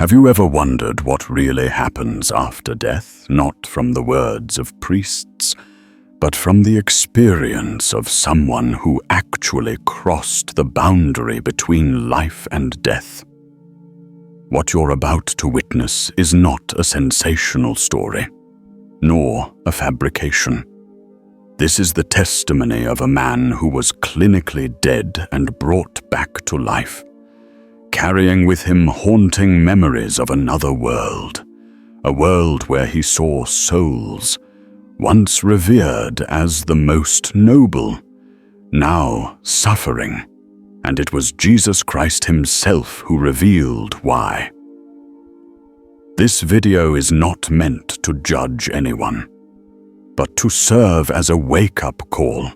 Have you ever wondered what really happens after death, not from the words of priests, but from the experience of someone who actually crossed the boundary between life and death? What you're about to witness is not a sensational story, nor a fabrication. This is the testimony of a man who was clinically dead and brought back to life, carrying with him haunting memories of another world, a world where he saw souls, once revered as the most noble, now suffering, and it was Jesus Christ himself who revealed why. This video is not meant to judge anyone, but to serve as a wake-up call,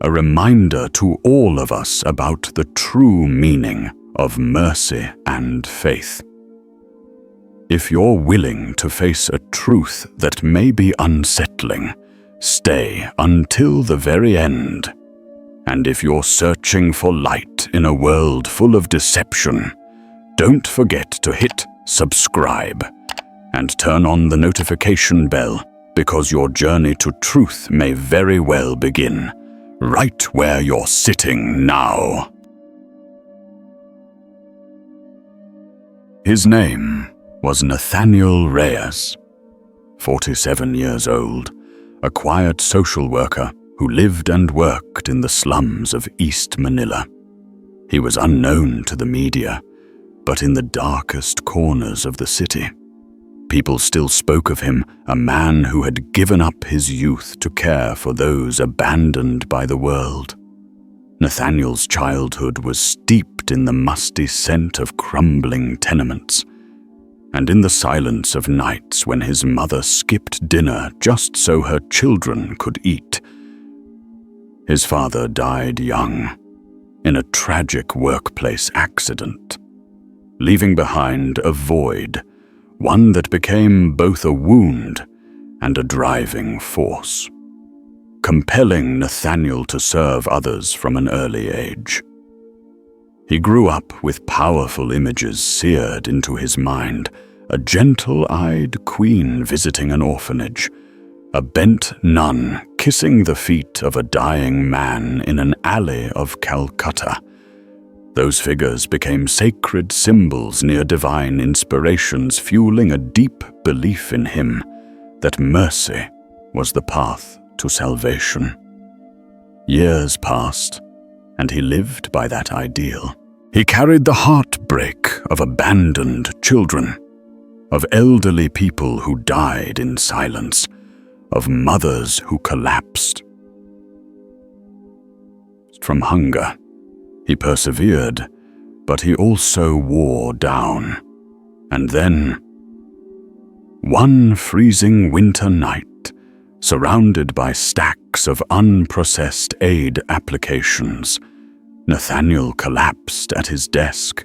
a reminder to all of us about the true meaning of mercy and faith. If you're willing to face a truth that may be unsettling, stay until the very end. And if you're searching for light in a world full of deception, don't forget to hit subscribe and turn on the notification bell, because your journey to truth may very well begin right where you're sitting now. His name was Nathaniel Reyes, 47 years old, a quiet social worker who lived and worked in the slums of East Manila. He was unknown to the media, but in the darkest corners of the city, people still spoke of him, a man who had given up his youth to care for those abandoned by the world. Nathaniel's childhood was steeped in the musty scent of crumbling tenements, and in the silence of nights when his mother skipped dinner just so her children could eat. His father died young, in a tragic workplace accident, leaving behind a void, one that became both a wound and a driving force, compelling Nathaniel to serve others from an early age. He grew up with powerful images seared into his mind: a gentle-eyed queen visiting an orphanage, a bent nun kissing the feet of a dying man in an alley of Calcutta. Those figures became sacred symbols near divine inspirations, fueling a deep belief in him that mercy was the path to salvation. Years passed, and he lived by that ideal. He carried the heartbreak of abandoned children, of elderly people who died in silence, of mothers who collapsed. From hunger, he persevered, but he also wore down. And then, one freezing winter night, surrounded by stacks of unprocessed aid applications, Nathaniel collapsed at his desk.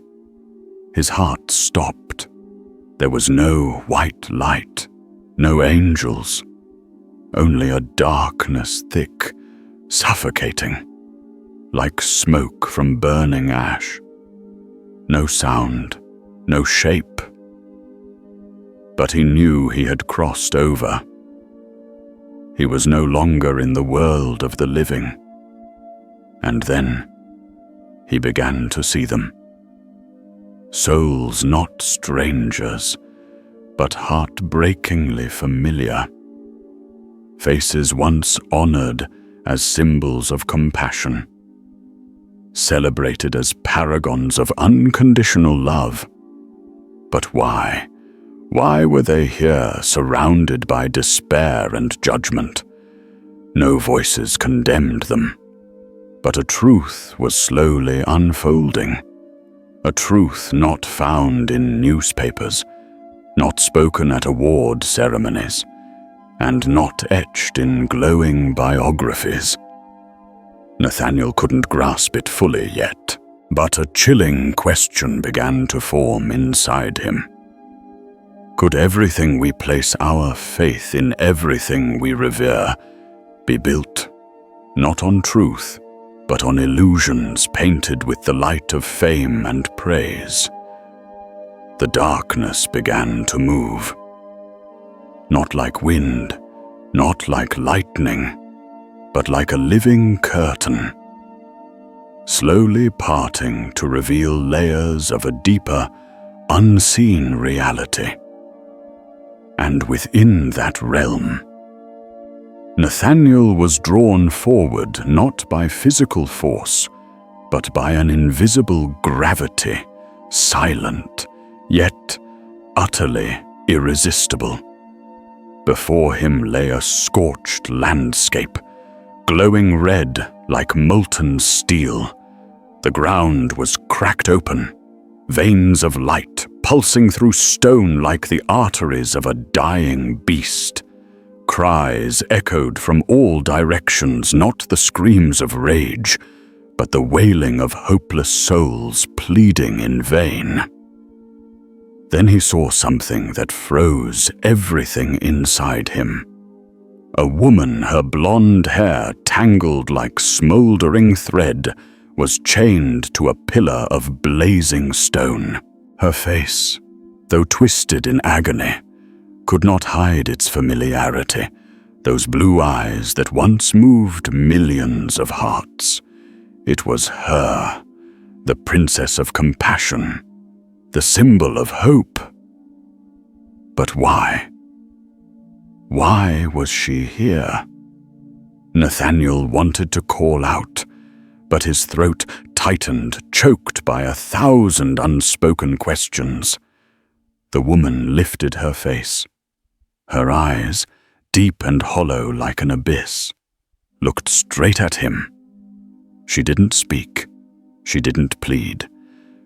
His heart stopped. There was no white light, no angels, only a darkness thick, suffocating, like smoke from burning ash. No sound, no shape. But he knew he had crossed over. He was no longer in the world of the living. And then he began to see them. Souls not strangers, but heartbreakingly familiar. Faces once honored as symbols of compassion, celebrated as paragons of unconditional love. But why? Why were they here, surrounded by despair and judgment? No voices condemned them, but a truth was slowly unfolding. A truth not found in newspapers, not spoken at award ceremonies, and not etched in glowing biographies. Nathaniel couldn't grasp it fully yet, but a chilling question began to form inside him. Could everything we place our faith in, everything we revere, be built not on truth, but on illusions painted with the light of fame and praise? The darkness began to move. Not like wind, not like lightning, but like a living curtain, slowly parting to reveal layers of a deeper, unseen reality. And within that realm, Nathaniel was drawn forward not by physical force, but by an invisible gravity, silent, yet utterly irresistible. Before him lay a scorched landscape, glowing red like molten steel. The ground was cracked open, veins of light pulsing through stone like the arteries of a dying beast. Cries echoed from all directions, not the screams of rage, but the wailing of hopeless souls pleading in vain. Then he saw something that froze everything inside him. A woman, her blonde hair tangled like smoldering thread, was chained to a pillar of blazing stone. Her face, though twisted in agony, could not hide its familiarity, those blue eyes that once moved millions of hearts. It was her, the princess of compassion, the symbol of hope. But why? Why was she here? Nathaniel wanted to call out, but his throat tightened, choked by 1,000 unspoken questions. The woman lifted her face. Her eyes, deep and hollow like an abyss, looked straight at him. She didn't speak. She didn't plead.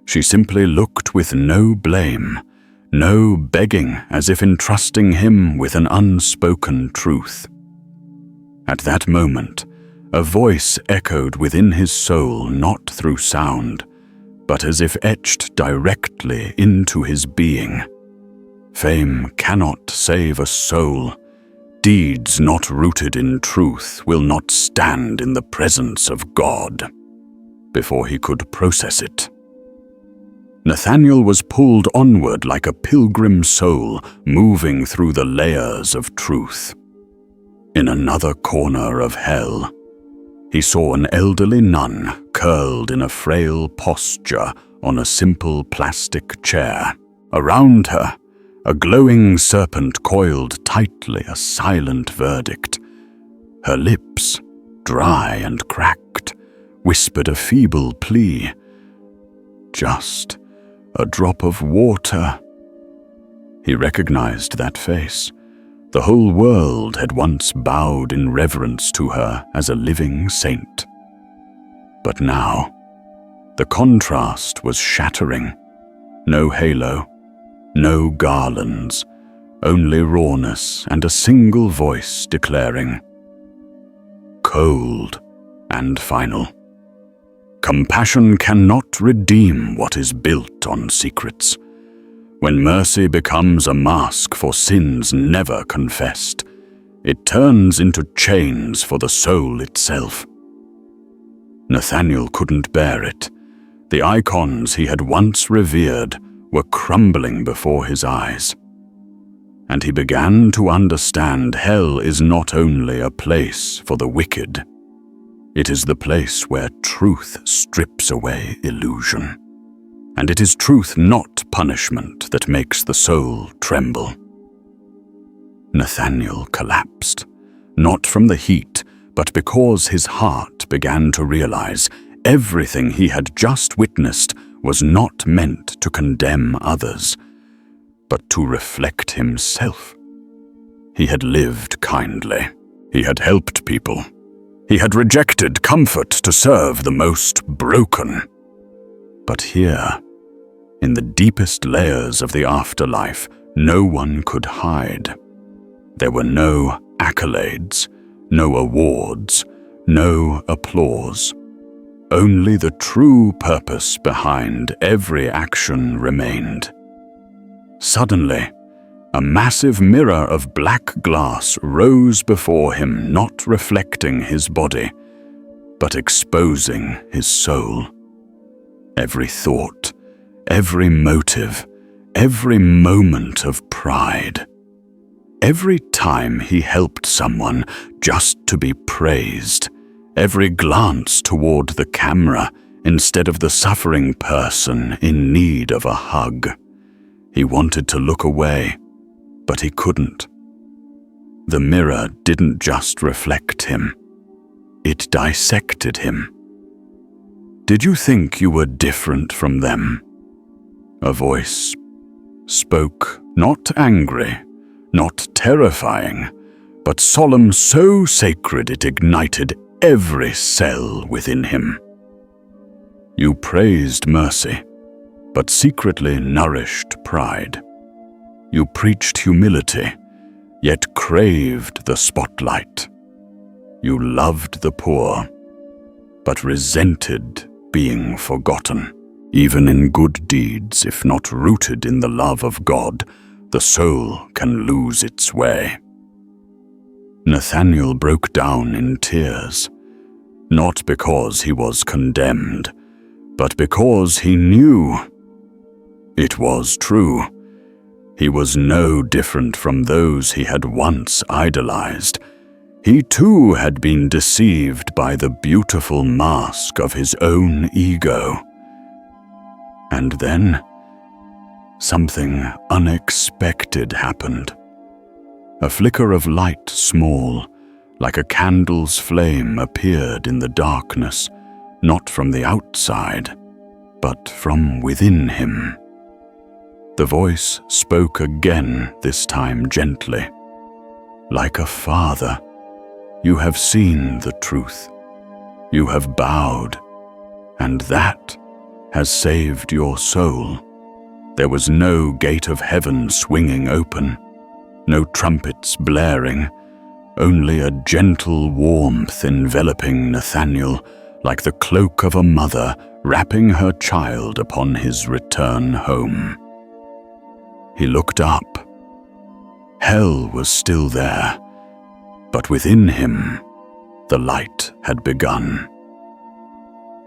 She simply looked with no blame, no begging, as if entrusting him with an unspoken truth. At that moment, a voice echoed within his soul, not through sound, but as if etched directly into his being. Fame cannot save a soul. Deeds not rooted in truth will not stand in the presence of God. Before he could process it, Nathaniel was pulled onward like a pilgrim soul moving through the layers of truth. In another corner of hell, he saw an elderly nun curled in a frail posture on a simple plastic chair. Around her, a glowing serpent coiled tightly, a silent verdict. Her lips, dry and cracked, whispered a feeble plea. Just a drop of water. He recognized that face. The whole world had once bowed in reverence to her as a living saint. But now, the contrast was shattering. No halo, no garlands, only rawness and a single voice declaring, cold and final. Compassion cannot redeem what is built on secrets. When mercy becomes a mask for sins never confessed, it turns into chains for the soul itself. Nathaniel couldn't bear it. The icons he had once revered were crumbling before his eyes. And he began to understand hell is not only a place for the wicked. It is the place where truth strips away illusion. And it is truth, not punishment, that makes the soul tremble. Nathaniel collapsed, not from the heat, but because his heart began to realize everything he had just witnessed was not meant to condemn others, but to reflect himself. He had lived kindly. He had helped people. He had rejected comfort to serve the most broken. But here, in the deepest layers of the afterlife, no one could hide. There were no accolades, no awards, no applause. Only the true purpose behind every action remained. Suddenly, a massive mirror of black glass rose before him, not reflecting his body, but exposing his soul. Every thought, every motive, every moment of pride. Every time he helped someone just to be praised, every glance toward the camera instead of the suffering person in need of a hug. He wanted to look away, but he couldn't. The mirror didn't just reflect him, it dissected him. "Did you think you were different from them?" A voice spoke, not angry, not terrifying, but solemn, so sacred it ignited every cell within him. "You praised mercy, but secretly nourished pride. You preached humility, yet craved the spotlight. You loved the poor, but resented being forgotten. Even in good deeds, if not rooted in the love of God, the soul can lose its way." Nathaniel broke down in tears, not because he was condemned, but because he knew it was true. He was no different from those he had once idolized. He too had been deceived by the beautiful mask of his own ego. And then, something unexpected happened. A flicker of light, small, like a candle's flame, appeared in the darkness, not from the outside, but from within him. The voice spoke again, this time gently. "Like a father, you have seen the truth. You have bowed, and that has saved your soul." There was no gate of heaven swinging open, no trumpets blaring, only a gentle warmth enveloping Nathaniel, like the cloak of a mother wrapping her child upon his return home. He looked up. Hell was still there, but within him, the light had begun.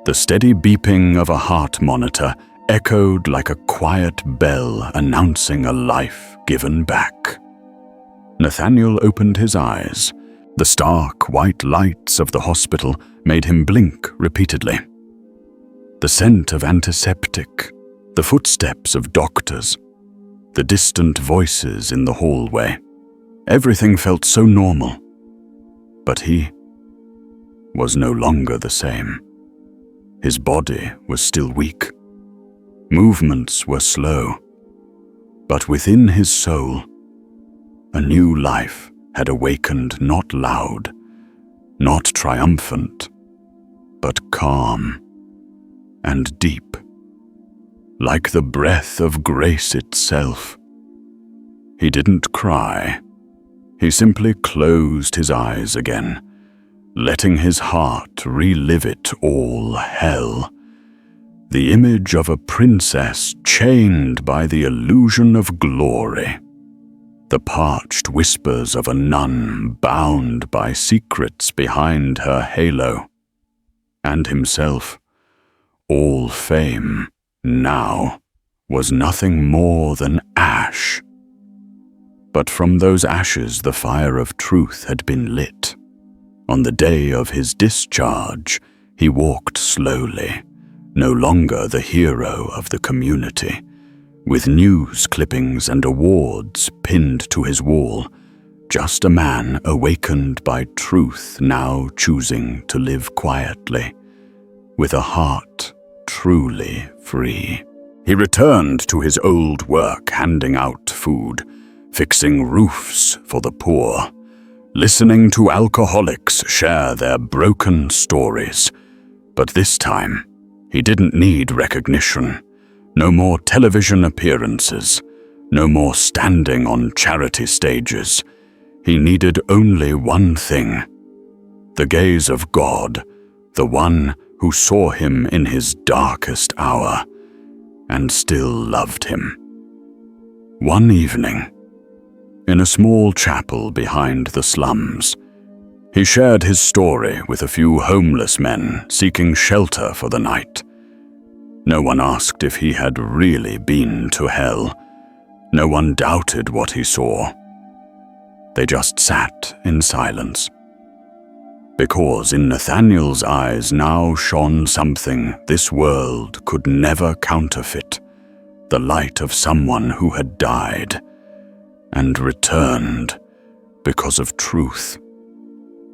The steady beeping of a heart monitor echoed like a quiet bell announcing a life given back. Nathaniel opened his eyes. The stark white lights of the hospital made him blink repeatedly. The scent of antiseptic, the footsteps of doctors, the distant voices in the hallway. Everything felt so normal. But he was no longer the same. His body was still weak. Movements were slow. But within his soul, a new life had awakened, not loud, not triumphant, but calm and deep, like the breath of grace itself. He didn't cry. He simply closed his eyes again, letting his heart relive it all hell. The image of a princess chained by the illusion of glory. The parched whispers of a nun bound by secrets behind her halo. And himself, all fame, now, was nothing more than ash. But from those ashes the fire of truth had been lit. On the day of his discharge, he walked slowly, no longer the hero of the community, with news clippings and awards pinned to his wall, just a man awakened by truth, now choosing to live quietly, with a heart truly free. He returned to his old work, handing out food, fixing roofs for the poor, listening to alcoholics share their broken stories. But this time, he didn't need recognition. No more television appearances, no more standing on charity stages. He needed only one thing: the gaze of God, the one who saw him in his darkest hour and still loved him. One evening, in a small chapel behind the slums, he shared his story with a few homeless men seeking shelter for the night. No one asked if he had really been to hell. No one doubted what he saw. They just sat in silence. Because in Nathaniel's eyes now shone something this world could never counterfeit, the light of someone who had died and returned because of truth.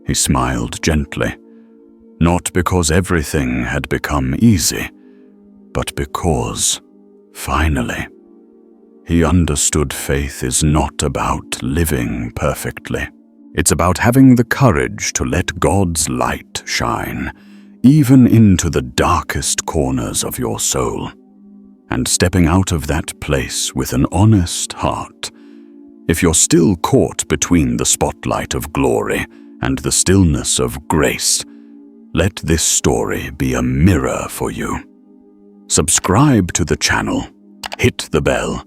He smiled gently, not because everything had become easy, but because, finally, he understood faith is not about living perfectly. It's about having the courage to let God's light shine, even into the darkest corners of your soul, and stepping out of that place with an honest heart. If you're still caught between the spotlight of glory and the stillness of grace, let this story be a mirror for you. Subscribe to the channel, hit the bell,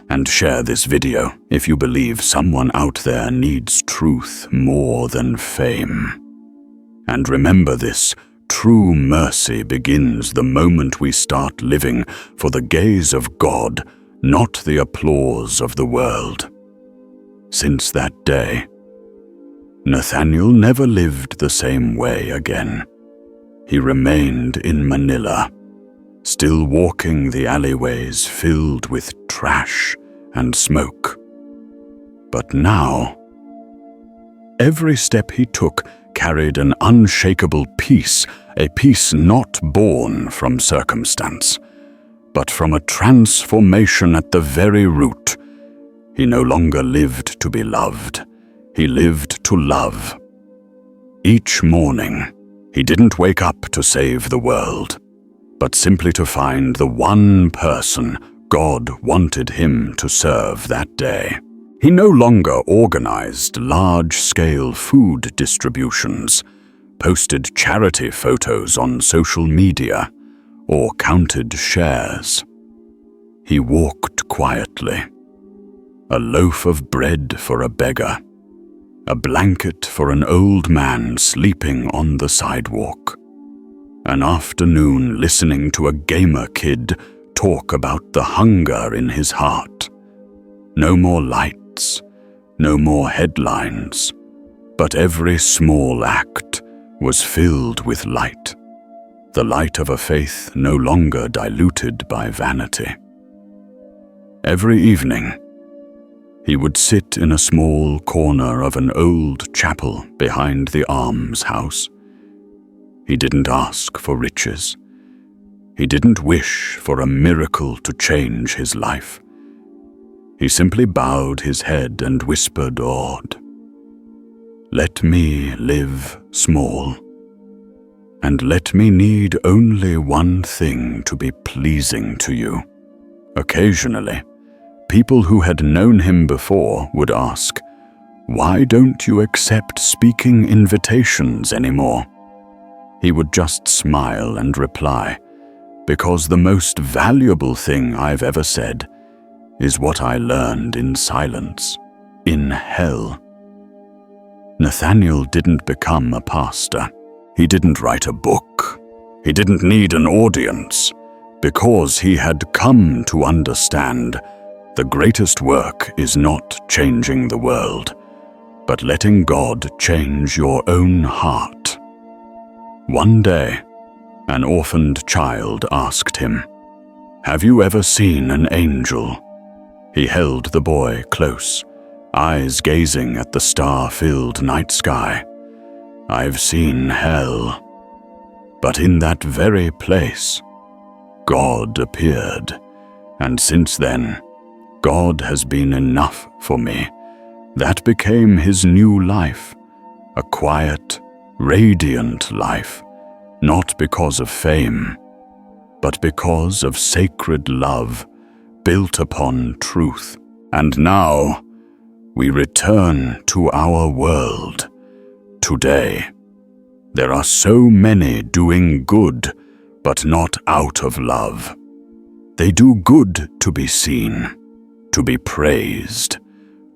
and share this video if you believe someone out there needs truth more than fame. And remember this, true mercy begins the moment we start living for the gaze of God, not the applause of the world. Since that day, Nathaniel never lived the same way again. He remained in Manila, still walking the alleyways filled with trash and smoke. But now, every step he took carried an unshakable peace, a peace not born from circumstance, but from a transformation at the very root. He no longer lived to be loved. He lived to love. Each morning, he didn't wake up to save the world, but simply to find the one person God wanted him to serve that day. He no longer organized large-scale food distributions, posted charity photos on social media, or counted shares. He walked quietly. A loaf of bread for a beggar, a blanket for an old man sleeping on the sidewalk, an afternoon listening to a gamer kid talk about the hunger in his heart. No more lights, no more headlines, but every small act was filled with light, the light of a faith no longer diluted by vanity. Every evening, he would sit in a small corner of an old chapel behind the almshouse. He didn't ask for riches. He didn't wish for a miracle to change his life. He simply bowed his head and whispered awed, "Let me live small, and let me need only one thing to be pleasing to you." Occasionally, people who had known him before would ask, "Why don't you accept speaking invitations anymore?" He would just smile and reply, "Because the most valuable thing I've ever said is what I learned in silence, in hell." Nathaniel didn't become a pastor. He didn't write a book. He didn't need an audience, because he had come to understand the greatest work is not changing the world, but letting God change your own heart. One day, an orphaned child asked him, "Have you ever seen an angel?" He held the boy close, eyes gazing at the star-filled night sky. "I've seen hell, but in that very place, God appeared, and since then, God has been enough for me." That became his new life, a quiet, radiant life, not because of fame, but because of sacred love built upon truth. And now, we return to our world. Today, there are so many doing good, but not out of love. They do good to be seen, to be praised,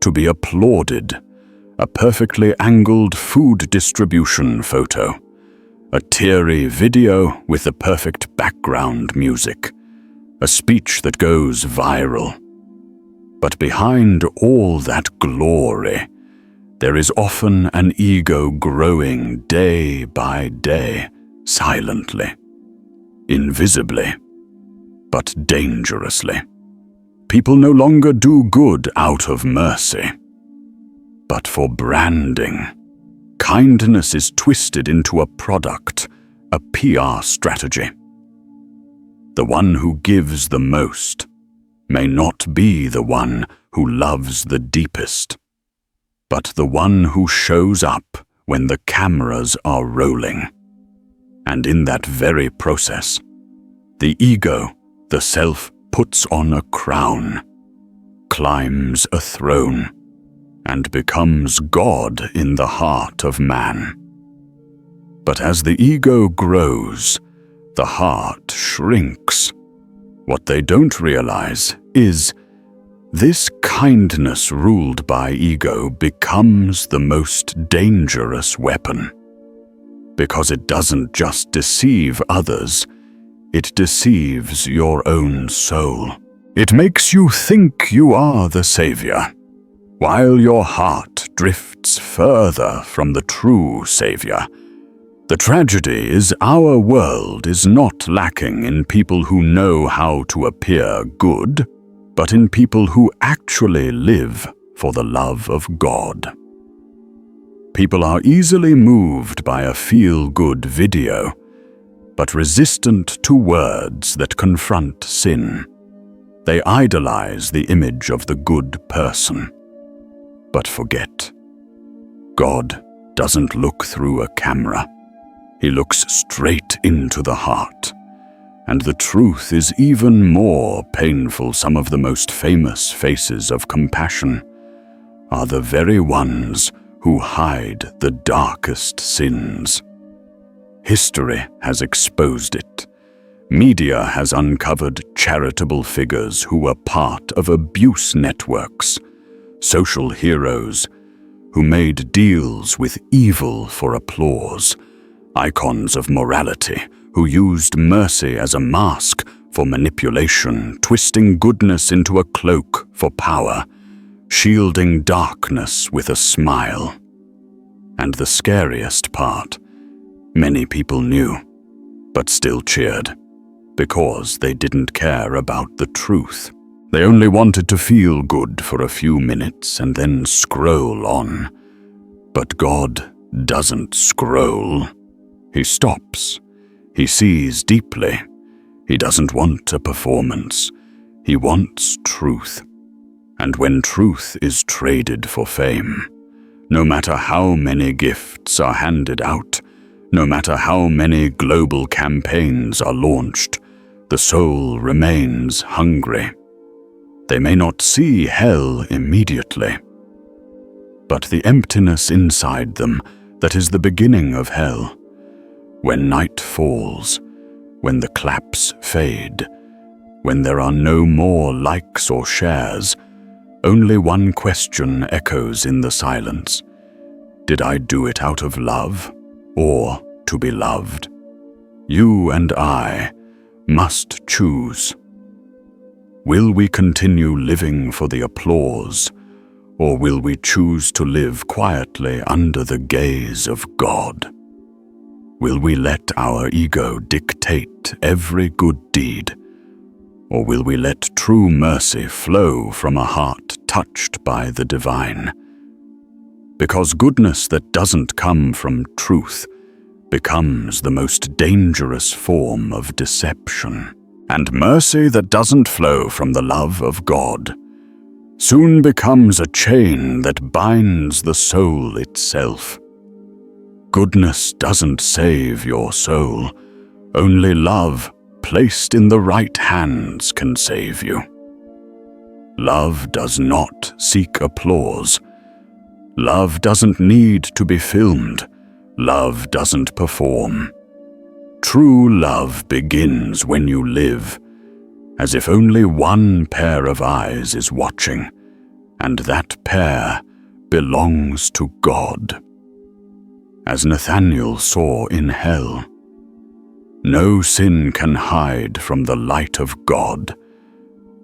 to be applauded. A perfectly angled food distribution photo, a teary video with the perfect background music, a speech that goes viral. But behind all that glory, there is often an ego growing day by day, silently, invisibly, but dangerously. People no longer do good out of mercy, but for branding. Kindness is twisted into a product, a PR strategy. The one who gives the most may not be the one who loves the deepest, but the one who shows up when the cameras are rolling. And in that very process, the ego, the self, puts on a crown, climbs a throne, and becomes God in the heart of man. But as the ego grows, the heart shrinks. What they don't realize is this kindness ruled by ego becomes the most dangerous weapon, because it doesn't just deceive others, it deceives your own soul. It makes you think you are the savior, while your heart drifts further from the true savior. The tragedy is our world is not lacking in people who know how to appear good, but in people who actually live for the love of God. People are easily moved by a feel-good video, but resistant to words that confront sin. They idolize the image of the good person, but forget. God doesn't look through a camera. He looks straight into the heart. And the truth is even more painful. Some of the most famous faces of compassion are the very ones who hide the darkest sins. History has exposed it. Media has uncovered charitable figures who were part of abuse networks, social heroes who made deals with evil for applause, icons of morality who used mercy as a mask for manipulation, twisting goodness into a cloak for power, shielding darkness with a smile. And the scariest part, many people knew, but still cheered, because they didn't care about the truth. They only wanted to feel good for a few minutes and then scroll on. But God doesn't scroll. He stops. He sees deeply. He doesn't want a performance. He wants truth. And when truth is traded for fame, no matter how many gifts are handed out, no matter how many global campaigns are launched, the soul remains hungry. They may not see hell immediately, but the emptiness inside them that is the beginning of hell. When night falls, when the claps fade, when there are no more likes or shares, only one question echoes in the silence. Did I do it out of love or to be loved? You and I must choose. Will we continue living for the applause, or will we choose to live quietly under the gaze of God? Will we let our ego dictate every good deed, or will we let true mercy flow from a heart touched by the divine? Because goodness that doesn't come from truth becomes the most dangerous form of deception, and mercy that doesn't flow from the love of God soon becomes a chain that binds the soul itself. Goodness doesn't save your soul. Only love, placed in the right hands, can save you. Love does not seek applause. Love doesn't need to be filmed. Love doesn't perform. True love begins when you live, as if only one pair of eyes is watching, and that pair belongs to God. As Nathanael saw in hell, no sin can hide from the light of God,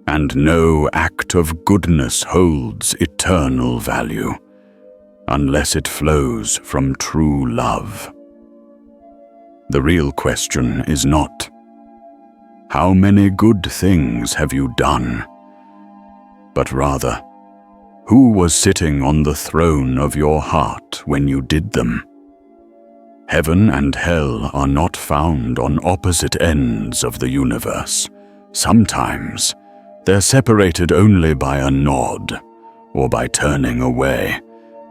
and no act of goodness holds eternal value, unless it flows from true love. The real question is not, how many good things have you done? But rather, who was sitting on the throne of your heart when you did them? Heaven and hell are not found on opposite ends of the universe. Sometimes they're separated only by a nod or by turning away.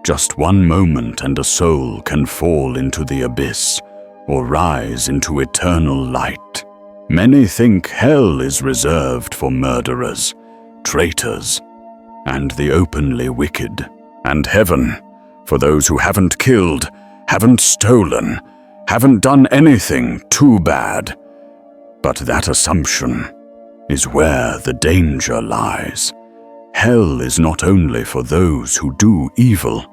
Just one moment and a soul can fall into the abyss or rise into eternal light. Many think hell is reserved for murderers, traitors, and the openly wicked, and heaven for those who haven't killed, haven't stolen, haven't done anything too bad. But that assumption is where the danger lies. Hell is not only for those who do evil,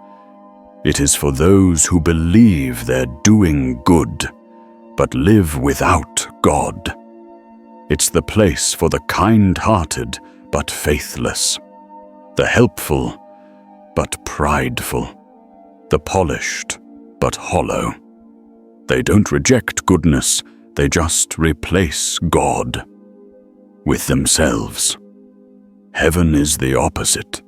it is for those who believe they're doing good, but live without God. It's the place for the kind-hearted but faithless, the helpful but prideful, the polished but hollow. They don't reject goodness, they just replace God with themselves. Heaven is the opposite,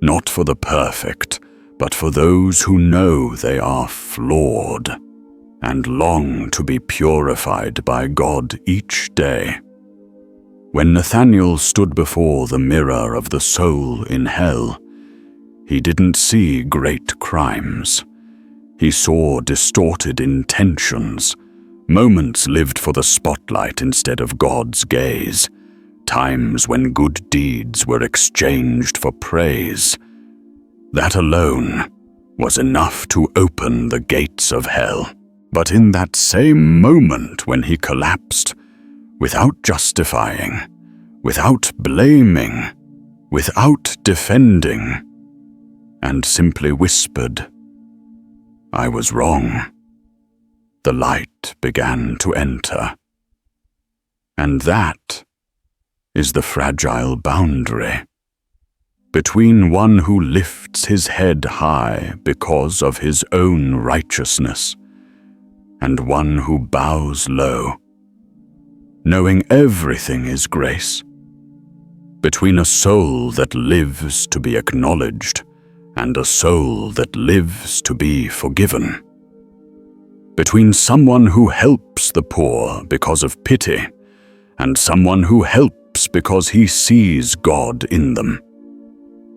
not for the perfect, but for those who know they are flawed and long to be purified by God each day. When Nathanael stood before the mirror of the soul in hell, he didn't see great crimes. He saw distorted intentions, moments lived for the spotlight instead of God's gaze, times when good deeds were exchanged for praise. That alone was enough to open the gates of hell. But in that same moment when he collapsed, without justifying, without blaming, without defending, and simply whispered, "I was wrong," the light began to enter. And that is the fragile boundary between one who lifts his head high because of his own righteousness and one who bows low, knowing everything is grace, between a soul that lives to be acknowledged and a soul that lives to be forgiven, between someone who helps the poor because of pity and someone who helps because he sees God in them.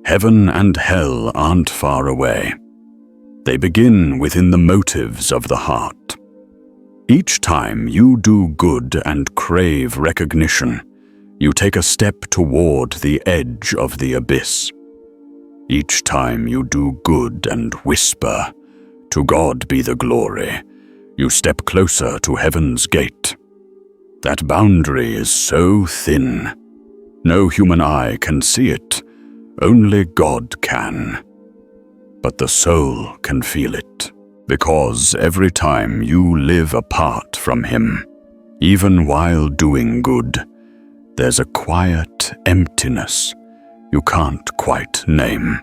Heaven and hell aren't far away. They begin within the motives of the heart. Each time you do good and crave recognition, you take a step toward the edge of the abyss. Each time you do good and whisper, "To God be the glory," you step closer to heaven's gate. That boundary is so thin, no human eye can see it, only God can. But the soul can feel it, because every time you live apart from Him, even while doing good, there's a quiet emptiness you can't quite name.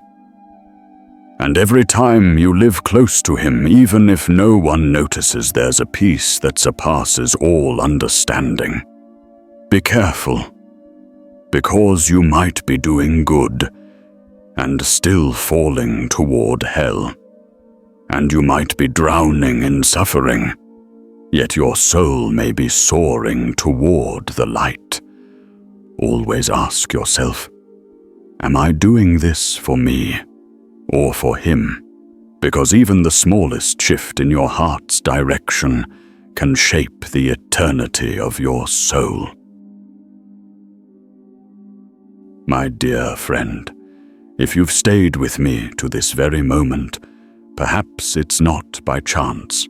And every time you live close to Him, even if no one notices, there's a peace that surpasses all understanding. Be careful, because you might be doing good and still falling toward hell. And you might be drowning in suffering, yet your soul may be soaring toward the light. Always ask yourself, am I doing this for me or for Him? Because even the smallest shift in your heart's direction can shape the eternity of your soul. My dear friend, if you've stayed with me to this very moment, perhaps it's not by chance.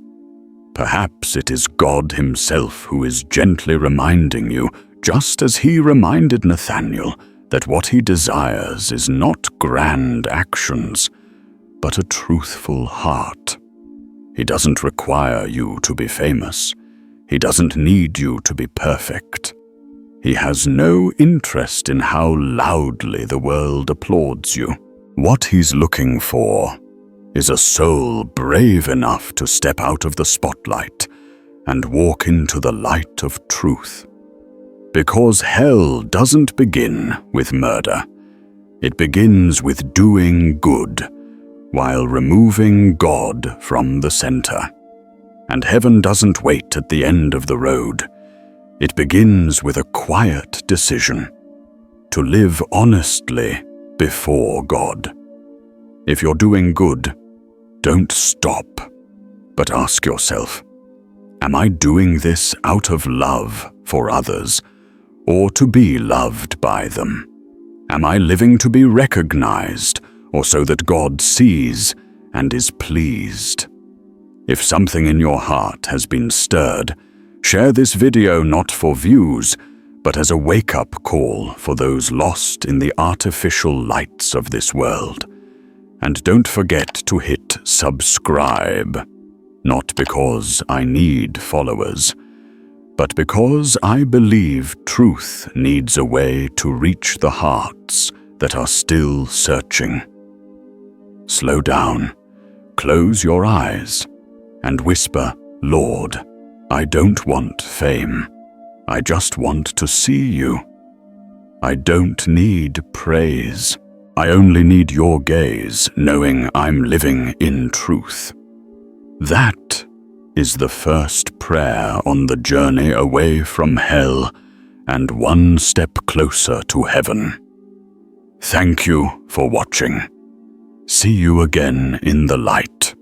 Perhaps it is God Himself who is gently reminding you, just as He reminded Nathanael, that what He desires is not grand actions, but a truthful heart. He doesn't require you to be famous. He doesn't need you to be perfect. He has no interest in how loudly the world applauds you. What he's looking for is a soul brave enough to step out of the spotlight and walk into the light of truth. Because hell doesn't begin with murder. It begins with doing good, while removing God from the center. And heaven doesn't wait at the end of the road. It begins with a quiet decision to live honestly before God. If you're doing good, don't stop, but ask yourself, am I doing this out of love for others, or to be loved by them? Am I living to be recognized, or so that God sees and is pleased? If something in your heart has been stirred, share this video not for views, but as a wake-up call for those lost in the artificial lights of this world. And don't forget to hit subscribe, not because I need followers, but because I believe truth needs a way to reach the hearts that are still searching. Slow down, close your eyes, and whisper, Lord, I don't want fame. I just want to see you. I don't need praise. I only need your gaze, knowing I'm living in truth. That is the first prayer on the journey away from hell and one step closer to heaven. Thank you for watching. See you again in the light.